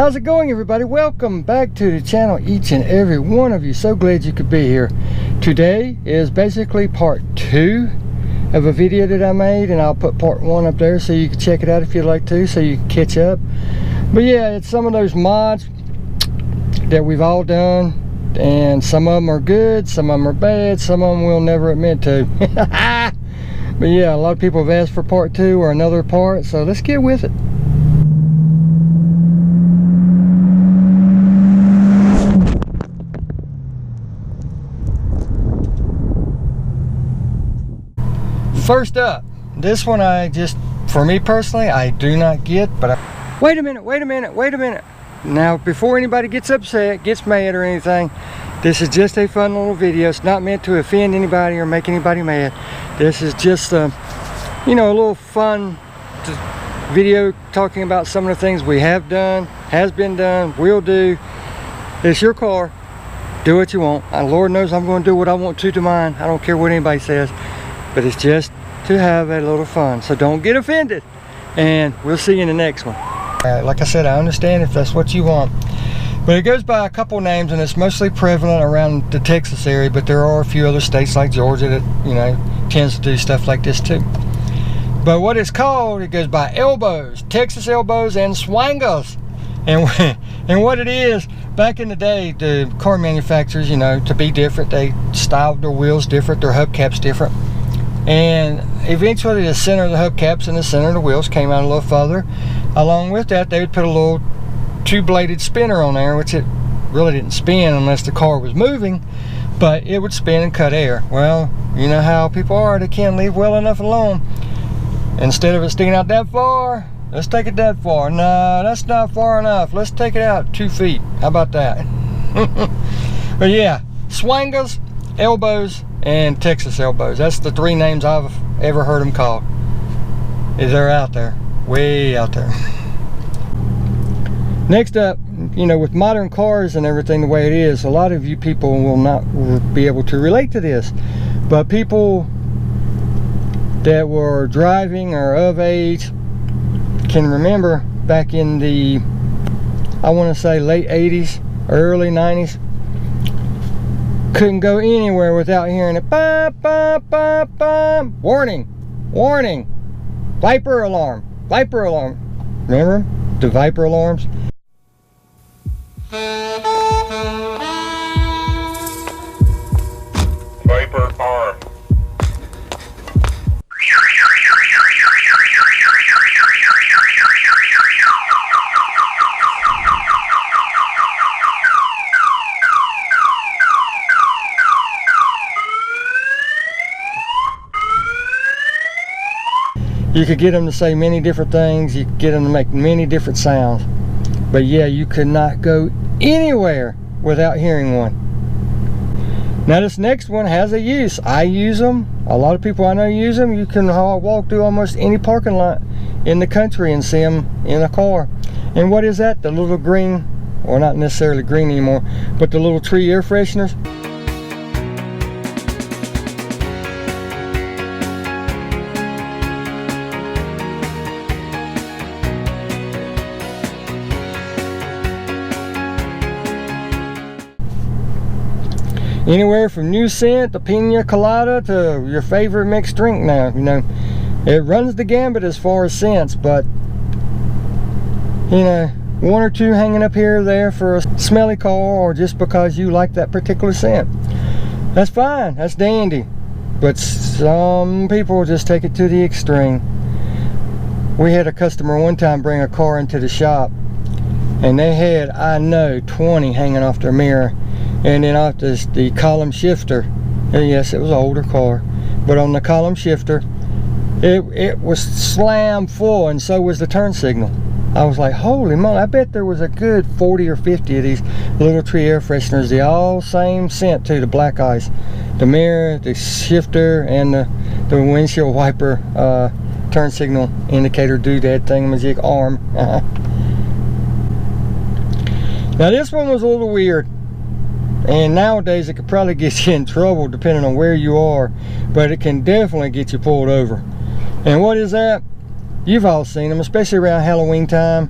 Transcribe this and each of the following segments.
How's it going, everybody? Welcome back to the channel, each and every one of you. So glad you could be here. Today is basically part 2 of a video that I made, and I'll put part 1 up there so you can check it out if you'd like to, so you can catch up. But yeah, it's some of those mods that we've all done, and some of them are good, some of them are bad, some of them we'll never admit to. But yeah, a lot of people have asked for part 2 or another part, so let's get with it. First up, this one for me personally, I do not get, but wait a minute. Now, before anybody gets upset, gets mad or anything, this is just a fun little video. It's not meant to offend anybody or make anybody mad. This is just a little fun video talking about some of the things we have done, has been done, will do. It's your car. Do what you want. Lord knows I'm going to do what I want to mine. I don't care what anybody says. But it's just to have a little fun. So don't get offended. And we'll see you in the next one. Like I said, I understand if that's what you want. But it goes by a couple names, and it's mostly prevalent around the Texas area, but there are a few other states like Georgia that, tends to do stuff like this too. But what it's called, it goes by elbows, Texas elbows and swangles. And what it is, back in the day, the car manufacturers, to be different, they styled their wheels different, their hubcaps different. And eventually the center of the hubcaps and the center of the wheels came out a little further. Along with that, they would put a little two-bladed spinner on there, which it really didn't spin unless the car was moving, but it would spin and cut air. Well, you know how people are, they can't leave well enough alone. Instead of it sticking out that far, let's take it that far. No, that's not far enough. Let's take it out 2 feet. How about that? But yeah, swangles, elbows, and Texas elbows. That's the 3 names I've ever heard them called. They're out there, way out there. Next up, with modern cars and everything the way it is, a lot of you people will not be able to relate to this, but people that were driving or of age can remember back in the, I want to say, late 80s, early 90s. Couldn't go anywhere without hearing it. Bop, bop, bop, bop. Warning, warning, Viper alarm, Viper alarm. Remember the Viper alarms? Viper arm. You could get them to say many different things. You could get them to make many different sounds. But yeah, you could not go anywhere without hearing one. Now this next one has a use. I use them. A lot of people I know use them. You can walk through almost any parking lot in the country and see them in a car. And what is that? The little green, or not necessarily green anymore, but the little tree air fresheners. Anywhere from new scent to pina colada to your favorite mixed drink now, it runs the gambit as far as scents, but 1 or 2 hanging up here or there for a smelly car, or just because you like that particular scent. That's fine, that's dandy, but some people just take it to the extreme. We had a customer one time bring a car into the shop, and they had, I know, 20 hanging off their mirror. And then off the column shifter, and yes, it was an older car, but on the column shifter, it was slam full, and so was the turn signal. I was like, holy moly, I bet there was a good 40 or 50 of these little tree air fresheners, the all same scent too, the black ice. The mirror, the shifter, and the windshield wiper turn signal indicator doodad thingamajig arm. Now this one was a little weird. And nowadays it could probably get you in trouble depending on where you are, but it can definitely get you pulled over. And what is that? You've all seen them, especially around Halloween time.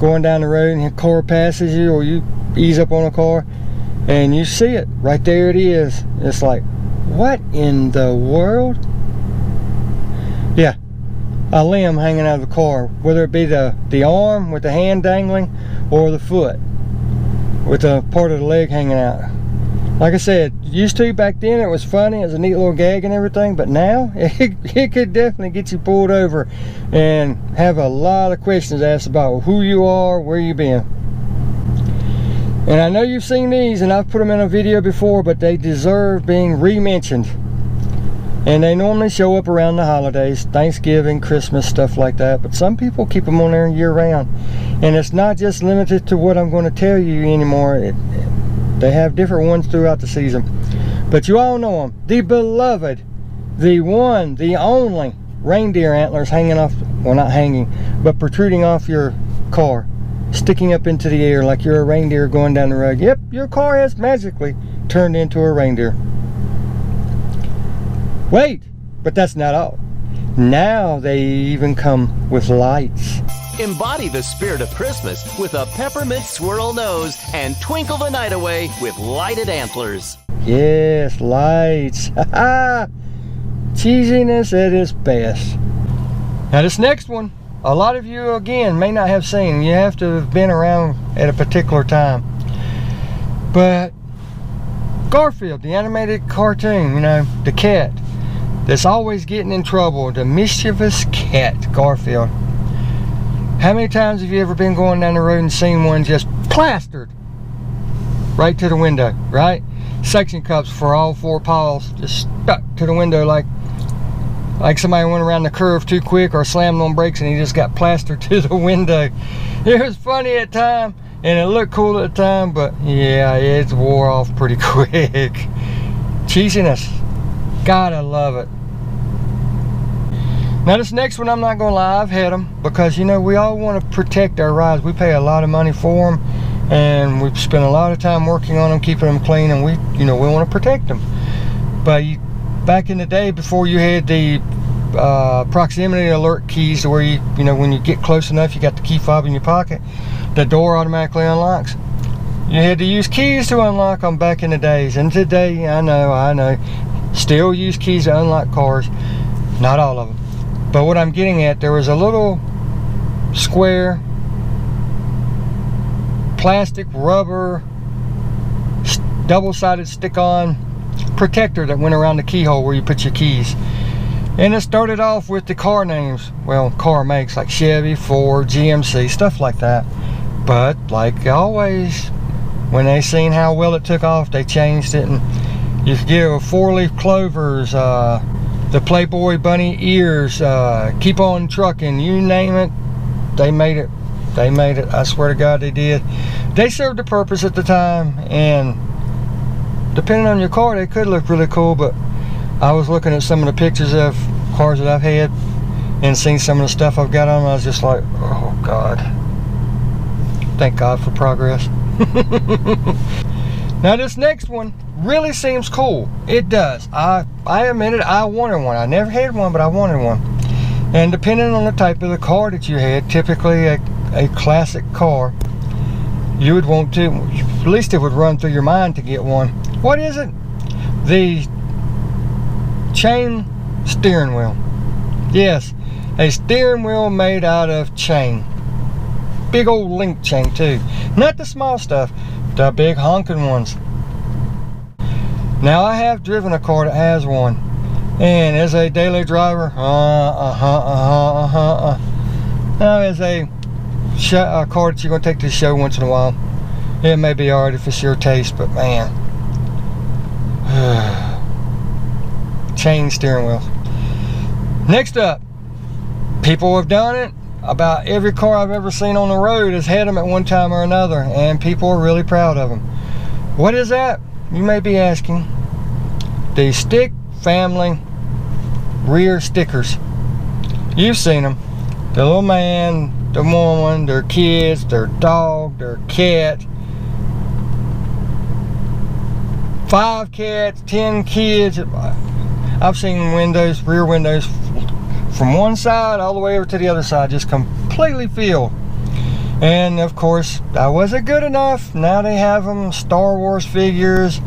going down the road and a car passes you, or you ease up on a car and you see it right there. It is. It's like, what in the world? Yeah, a limb hanging out of the car, whether it be the arm with the hand dangling or the foot with a part of the leg hanging out. Like I said, used to back then it was funny, it was a neat little gag and everything, but now it could definitely get you pulled over and have a lot of questions asked about who you are, where you been. And I know you've seen these and I've put them in a video before, but they deserve being re-mentioned. And they normally show up around the holidays, Thanksgiving, Christmas, stuff like that. But some people keep them on there year round. And it's not just limited to what I'm going to tell you anymore. They have different ones throughout the season. But you all know them. The beloved, the one, the only reindeer antlers hanging off, well, not hanging, but protruding off your car, sticking up into the air like you're a reindeer going down the road. Yep, your car has magically turned into a reindeer. Wait, but that's not all. Now they even come with lights. Embody the spirit of Christmas with a peppermint swirl nose and twinkle the night away with lighted antlers. Yes, lights. Cheesiness at its best. Now this next one, a lot of you again may not have seen. You have to have been around at a particular time. But Garfield, the animated cartoon, you know, the cat that's always getting in trouble, the mischievous cat, Garfield. How many times have you ever been going down the road and seen one just plastered right to the window, right? Suction cups for all four paws just stuck to the window like somebody went around the curve too quick or slammed on brakes and he just got plastered to the window. It was funny at the time and it looked cool at the time, but yeah, it wore off pretty quick. Cheesiness. Gotta love it. Now this next one, I'm not gonna lie, I've had them because, you know, we all want to protect our rides. We pay a lot of money for them and we've spent a lot of time working on them, keeping them clean, and we want to protect them. But back in the day, before you had the proximity alert keys, to where you know, when you get close enough, you got the key fob in your pocket, the door automatically unlocks. You had to use keys to unlock them back in the days, and today, I know, still use keys to unlock cars. Not all of them. But what I'm getting at, there was a little square plastic rubber double-sided stick-on protector that went around the keyhole where you put your keys. And it started off with the car names, well, car makes like Chevy, Ford, GMC, stuff like that. But like always, when they seen how well it took off, they changed it, and you could get a 4-leaf clovers, the Playboy bunny ears, keep on trucking, you name it, they made it. They made it. I swear to God, they did. They served a purpose at the time, and depending on your car, they could look really cool. But I was looking at some of the pictures of cars that I've had and seen some of the stuff I've got on them. I was just like, oh God, thank God for progress. Now this next one really seems cool. It does. I admit it, I wanted one. I never had one, but I wanted one. And depending on the type of the car that you had, typically a classic car, you would want to, at least it would run through your mind to get one. What is it? The chain steering wheel. Yes, a steering wheel made out of chain. Big old link chain too. Not the small stuff, the big honking ones. Now I have driven a car that has one, and as a daily driver, now as a car that you're going to take to the show once in a while, it may be alright if it's your taste, but man, chain steering wheels. Next up, people have done it. About every car I've ever seen on the road has had them at one time or another, and people are really proud of them. What is that? You may be asking. The stick family rear stickers. You've seen them. The little man, the woman, their kids, their dog, their cat. 5 cats, 10 kids. I've seen windows, rear windows, from one side all the way over to the other side, just completely filled. And of course, I wasn't good enough. Now they have them, Star Wars figures,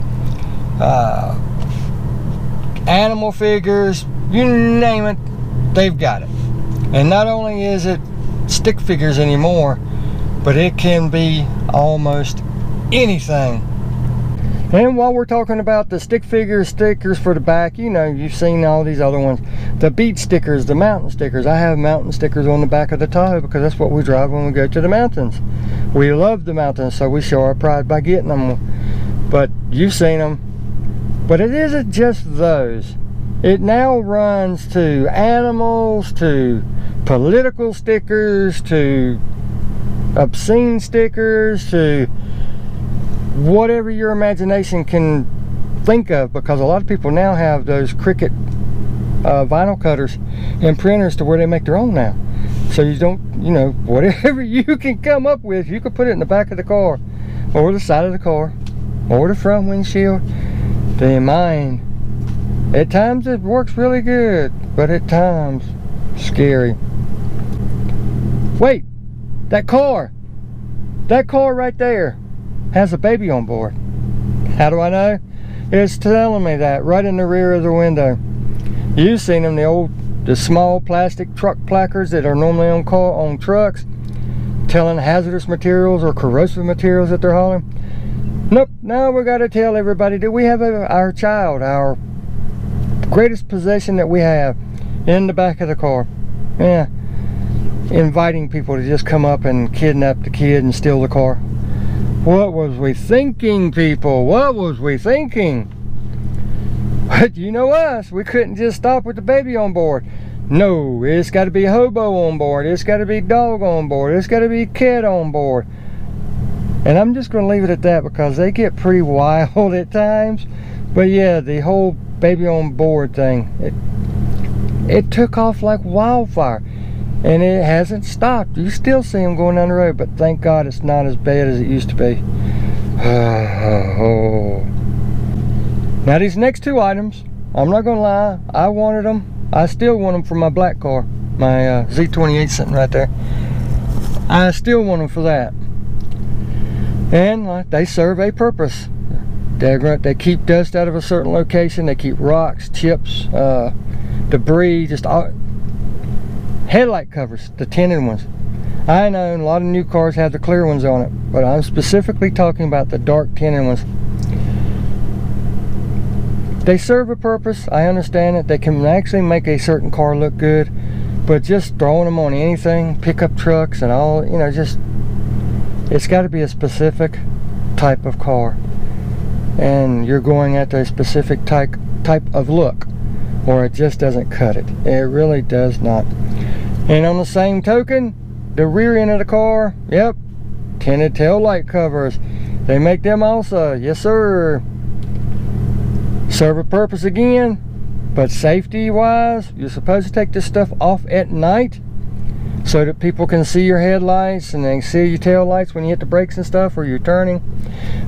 animal figures, you name it, they've got it. And not only is it stick figures anymore, but it can be almost anything. And while we're talking about the stick figure stickers for the back, you know, you've seen all these other ones. The beach stickers, the mountain stickers. I have mountain stickers on the back of the Tahoe because that's what we drive when we go to the mountains. We love the mountains, so we show our pride by getting them. But you've seen them. But it isn't just those. It now runs to animals, to political stickers, to obscene stickers, to whatever your imagination can think of, because a lot of people now have those Cricut vinyl cutters and printers to where they make their own now. So you don't, you know, whatever you can come up with, you can put it in the back of the car, or the side of the car, or the front windshield. The mind, at times it works really good, but at times scary. Wait, that car right there has a baby on board. How do I know? It's telling me that right in the rear of the window. You've seen them, the small plastic truck placards that are normally on trucks, telling hazardous materials or corrosive materials that they're hauling. Nope, now we got to tell everybody that we have our child, our greatest possession that we have, in the back of the car. Yeah, inviting people to just come up and kidnap the kid and steal the car. What was we thinking, people? What was we thinking? But you know us, we couldn't just stop with the baby on board. No, it's got to be hobo on board. It's got to be dog on board. It's got to be cat on board. And I'm just going to leave it at that because they get pretty wild at times. But yeah, the whole baby on board thing, it took off like wildfire. And it hasn't stopped. You still see them going down the road, but thank God it's not as bad as it used to be. Now these next two items, I'm not gonna lie, I wanted them. I still want them for my black car, my Z28 sitting right there. I still want them for that. And they serve a purpose. They keep dust out of a certain location. They keep rocks, chips, debris, just all. Headlight covers, the tinted ones. I know a lot of new cars have the clear ones on it, but I'm specifically talking about the dark tinted ones. They serve a purpose, I understand it. They can actually make a certain car look good, but just throwing them on anything, pickup trucks and all, you know, just, it's got to be a specific type of car. And you're going after a specific type of look, or it just doesn't cut it. It really does not. And on the same token, the rear end of the car, yep, tinted tail light covers. They make them also, yes sir. Serve a purpose again, but safety wise, you're supposed to take this stuff off at night so that people can see your headlights and they see your tail lights when you hit the brakes and stuff or you're turning.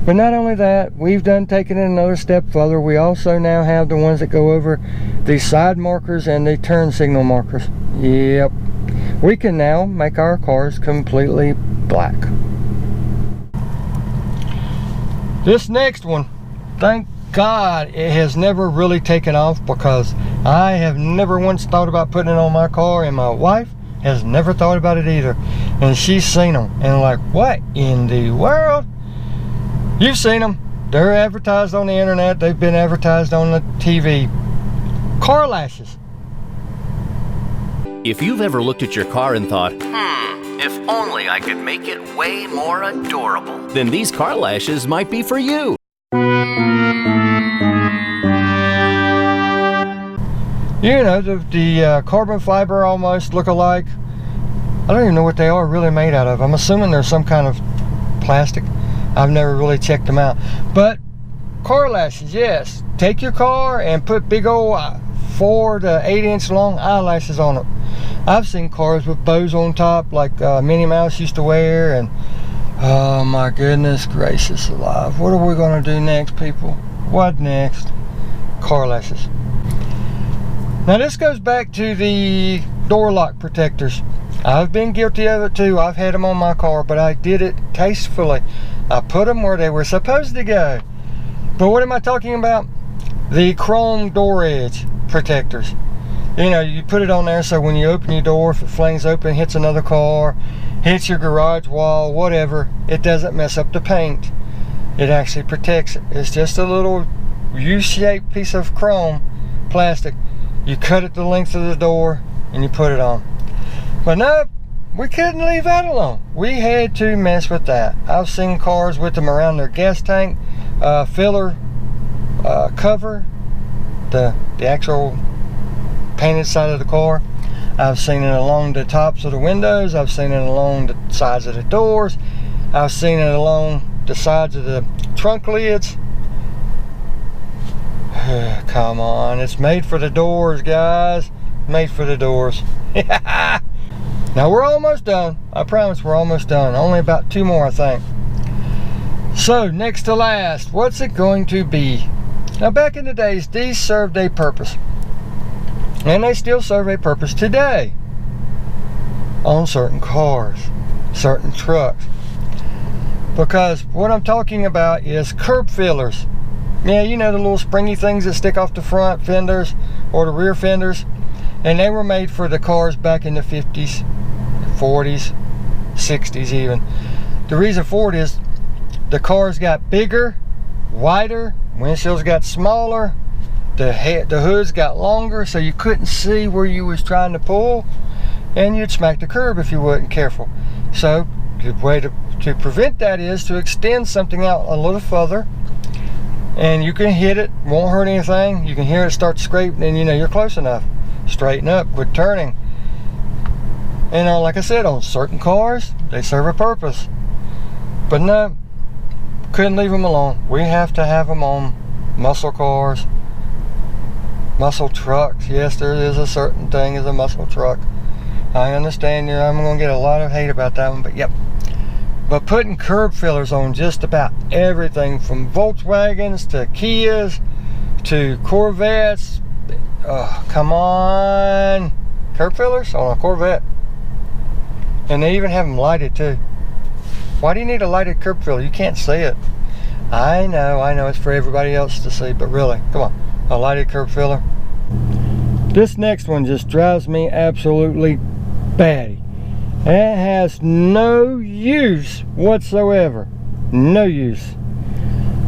But not only that, we've taken it another step further. We also now have the ones that go over the side markers and the turn signal markers. Yep. We can now make our cars completely black. This next one, thank God it has never really taken off, because I have never once thought about putting it on my car, and my wife has never thought about it either. And she's seen them and like, what in the world? You've seen them. They're advertised on the internet. They've been advertised on the TV. Car lashes. If you've ever looked at your car and thought, if only I could make it way more adorable, then these car lashes might be for you. You know, the carbon fiber almost look alike. I don't even know what they are really made out of. I'm assuming they're some kind of plastic. I've never really checked them out. But car lashes, yes. Take your car and put big old 4 to 8 inch long eyelashes on it. I've seen cars with bows on top like Minnie Mouse used to wear, and oh my goodness gracious alive. What are we going to do next, people? What next? Car lashes. Now this goes back to the door lock protectors. I've been guilty of it too. I've had them on my car, but I did it tastefully. I put them where they were supposed to go. But what am I talking about? The chrome door edge protectors. You know, you put it on there so when you open your door, if it flings open, hits another car, hits your garage wall, whatever, it doesn't mess up the paint. It actually protects it. It's just a little U-shaped piece of chrome plastic. You cut it the length of the door and you put it on. But no, we couldn't leave that alone. We had to mess with that. I've seen cars with them around their gas tank filler cover, the actual painted side of the car. I've seen it along the tops of the windows. I've seen it along the sides of the doors. I've seen it along the sides of the trunk lids. Come on, it's made for the doors, guys. Made for the doors. Now we're almost done. I promise we're almost done. Only about 2 more, I think. So next to last, what's it going to be? Now back in the days, these served a purpose. And they still serve a purpose today on certain cars, certain trucks. Because what I'm talking about is curb fillers. Yeah, you know, the little springy things that stick off the front fenders or the rear fenders. And they were made for the cars back in the 50s, 40s, 60s even. The reason for it is the cars got bigger, wider, windshields got smaller, the hoods got longer, so you couldn't see where you was trying to pull, and you'd smack the curb if you wasn't careful. So the way to prevent that is to extend something out a little further, and you can hit it, won't hurt anything. You can hear it start scraping, and you know you're close enough. Straighten up, quit turning. And like I said, on certain cars, they serve a purpose. But no, couldn't leave them alone. We have to have them on muscle cars, muscle trucks. Yes, there is a certain thing as a muscle truck. I understand I'm going to get a lot of hate about that one, but yep. But putting curb fillers on just about everything from Volkswagens to Kias to Corvettes. Oh, come on. Curb fillers on a Corvette. And they even have them lighted too. Why do you need a lighted curb filler? You can't see it. I know it's for everybody else to see, but really, come on, a lighted curb filler. This next one just drives me absolutely batty. It has no use whatsoever. No use.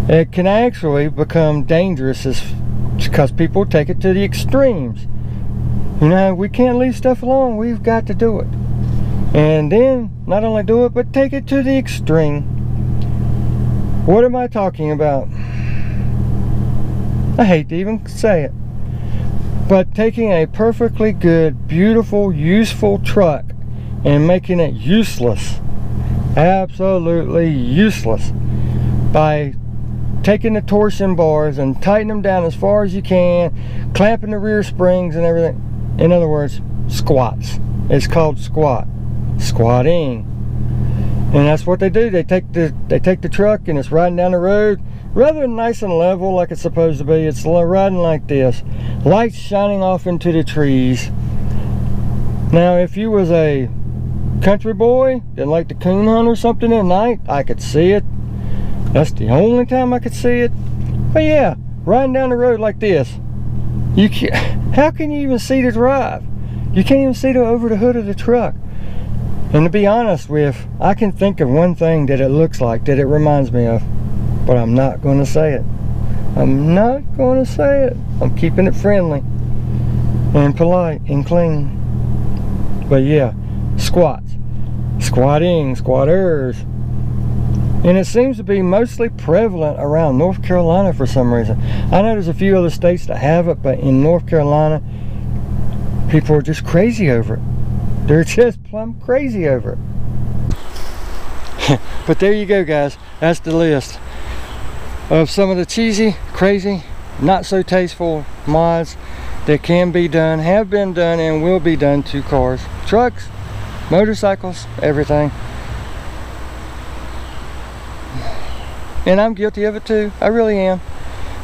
It can actually become dangerous because people take it to the extremes. You know, we can't leave stuff alone. We've got to do it. And then, not only do it, but take it to the extreme. What am I talking about? I hate to even say it. But taking a perfectly good, beautiful, useful truck and making it useless. Absolutely useless. By taking the torsion bars and tightening them down as far as you can, clamping the rear springs and everything. In other words, squats. It's called squatting. And that's what they do. They take the truck and it's riding down the road rather than nice and level like it's supposed to be. It's riding like this, lights shining off into the trees. Now if you was a country boy that liked to coon hunt or something at night, I could see it. That's the only time I could see it. But yeah, riding down the road like this, you can't, how can you even see the drive? You can't even see over the hood of the truck. And to be honest with, I can think of one thing that it looks like, that it reminds me of, but I'm not going to say it. I'm not going to say it. I'm keeping it friendly and polite and clean. But yeah, squats, squatting, squatters. And it seems to be mostly prevalent around North Carolina for some reason. I know there's a few other states that have it, but in North Carolina, people are just crazy over it. They're just plumb crazy over it. But there you go, guys. That's the list of some of the cheesy, crazy, not so tasteful mods that can be done, have been done, and will be done to cars, trucks, motorcycles, everything. And I'm guilty of it too. I really am.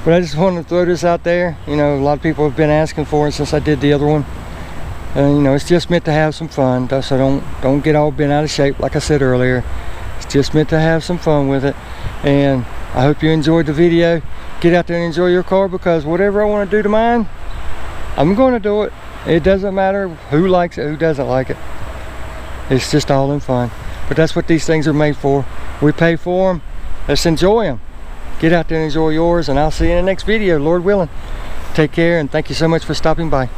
But I just wanted to throw this out there. You know, a lot of people have been asking for it since I did the other one. You know, it's just meant to have some fun, so don't get all bent out of shape like I said earlier. It's just meant to have some fun with it. And I hope you enjoyed the video. Get out there and enjoy your car, because whatever I want to do to mine, I'm going to do it. It doesn't matter who likes it, who doesn't like it. It's just all in fun. But that's what these things are made for. We pay for them. Let's enjoy them. Get out there and enjoy yours, and I'll see you in the next video, Lord willing. Take care, and thank you so much for stopping by.